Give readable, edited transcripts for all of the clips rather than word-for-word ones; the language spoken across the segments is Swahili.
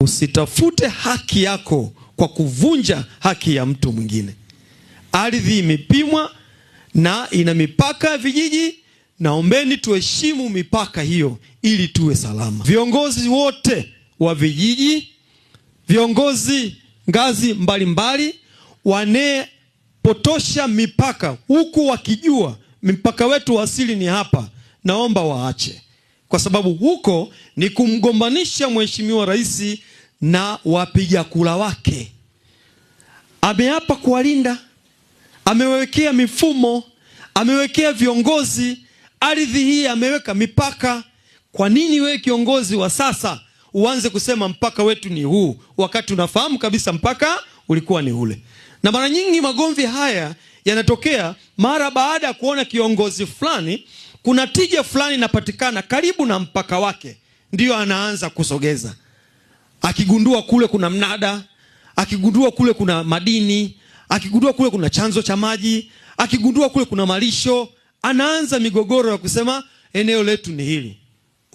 Usitafute haki yako kwa kuvunja haki ya mtu mwingine. Ardhi imepimwa na ina mipaka ya vijiji. Naombeni tuheshimu mipaka hiyo ili tuwe salama. Viongozi wote wa vijiji, viongozi ngazi mbalimbali wanapotosha mipaka huku wakijua mipaka wetu asili ni hapa, naomba waache, kwa sababu huko ni kumgombanisha Mheshimiwa Rais na wapiga kura wake. Ameapa kuwalinda, amewekea mifumo, amewekea viongozi, ardhi hii ameweka mipaka. Kwa nini wewe kiongozi wa sasa uanze kusema mpaka wetu ni huu, wakati unafahamu kabisa mpaka ulikuwa ni ule? Na mara nyingi magomvi haya yanatokea mara baada ya kuona kiongozi fulani kuna tija fulani inapatikana karibu na mpaka wake, ndiyo anaanza kusogeza. Akigundua kule kuna mnada, akigundua kule kuna madini, akigundua kule kuna chanzo cha maji, akigundua kule kuna malisho, anaanza migogoro ya kusema eneo letu ni hili.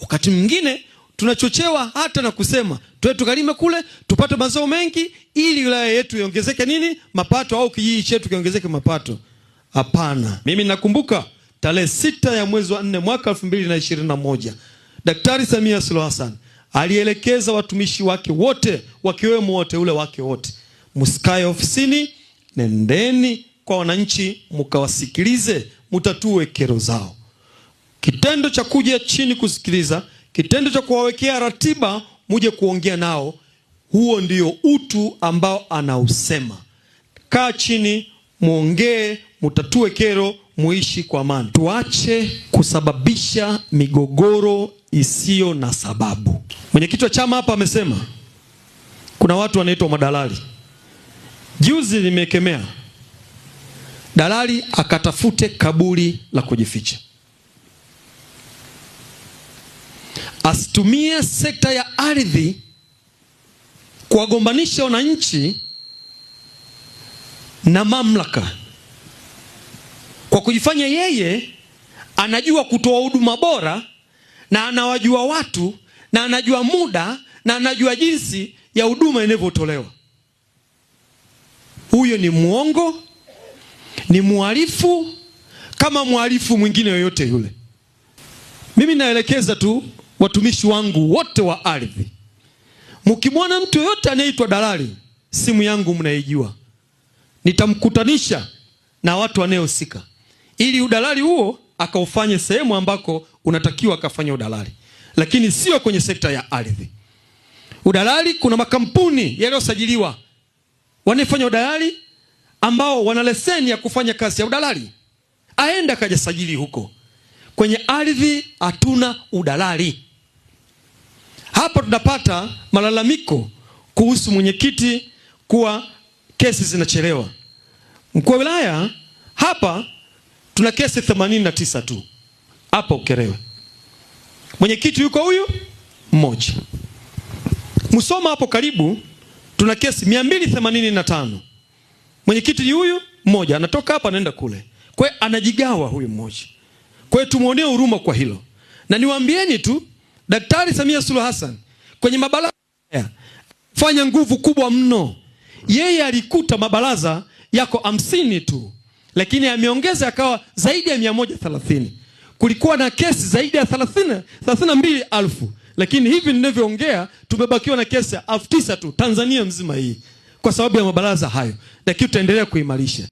Wakati mwingine tunachochewa hata na kusema tukalime kule tupate mazao mengi ili wilaya yetu iongezeke nini mapato, au kijiji chetu kiongezeke mapato. Hapana. Mimi nakumbuka tarehe 6 ya mwezi wa 4 mwaka 2021 Daktari Samia Suluhu Hassan alielekeza watumishi wake wote, wakiwemo wateule wake wote, msikae ofisini, nendeni kwa wananchi mkawasikilize, mtatue kero zao. Kitendo cha kuja chini kusikiliza, kitendo cha kuwawekea ratiba muje kuongea nao, huo ndio utu ambao anausema. Kaa chini, muongee, mutatue kero, muishi kwa amani. Tuache kusababisha migogoro isiyo na sababu. Mwenyekiti wa chama hapa amesema kuna watu wanaitwa madalali. Juzi nimekemea dalali akatafute kaburi la kujificha. Asitumie sekta ya ardhi kuwagombanisha wananchi na mamlaka, kwa kujifanya yeye anajua kutoa huduma bora na anawajua watu na anajua muda na anajua jinsi ya huduma inavyotolewa. Huyo ni muongo, ni muhalifu kama muhalifu mwingine yoyote yule. Mimi naelekeza tu watumishi wangu wote wa ardhi, mkimwona mtu yoyote anaitwa dalali, simu yangu mnaijua, nitamkutanisha na watu wanaohusika ili udalali huo akaufanye sehemu ambako unatakiwa akafanya udalali, lakini sio kwenye sekta ya ardhi. Udalali, kuna makampuni yaliyosajiliwa wanafanya udalali ambao wana leseni ya kufanya kazi ya udalali, aenda akajisajili huko. Kwenye ardhi hatuna udalali. Hapa tunapata malalamiko kuhusu mwenyekiti kuwa kesi zinachelewa. Mkuu wa wilaya, hapa tuna kesi 89 tu hapa Ukerewe. Mwenyekiti yuko huyu mmoja. Musoma hapo karibu tuna kesi 285. Mwenyekiti ni huyu mmoja, anatoka hapa anaenda kule. Kwa hiyo anajigawa huyu mmoja. Kwa hiyo tumuonee huruma kwa hilo. Na niwaambieni tu, Daktari Samia Suluhu Hassan kwenye mabaraza fanya nguvu kubwa mno. Yeye alikuta mabaraza yako 50 tu, lakini ameongeza akawa zaidi ya 130. Kulikuwa na kesi zaidi ya 32,000, lakini hivi ninavyoongea tumebakiwa na kesi 9,000 tu Tanzania mzima hii, kwa sababu ya mabaraza hayo. Lakini tutaendelea kuimarisha.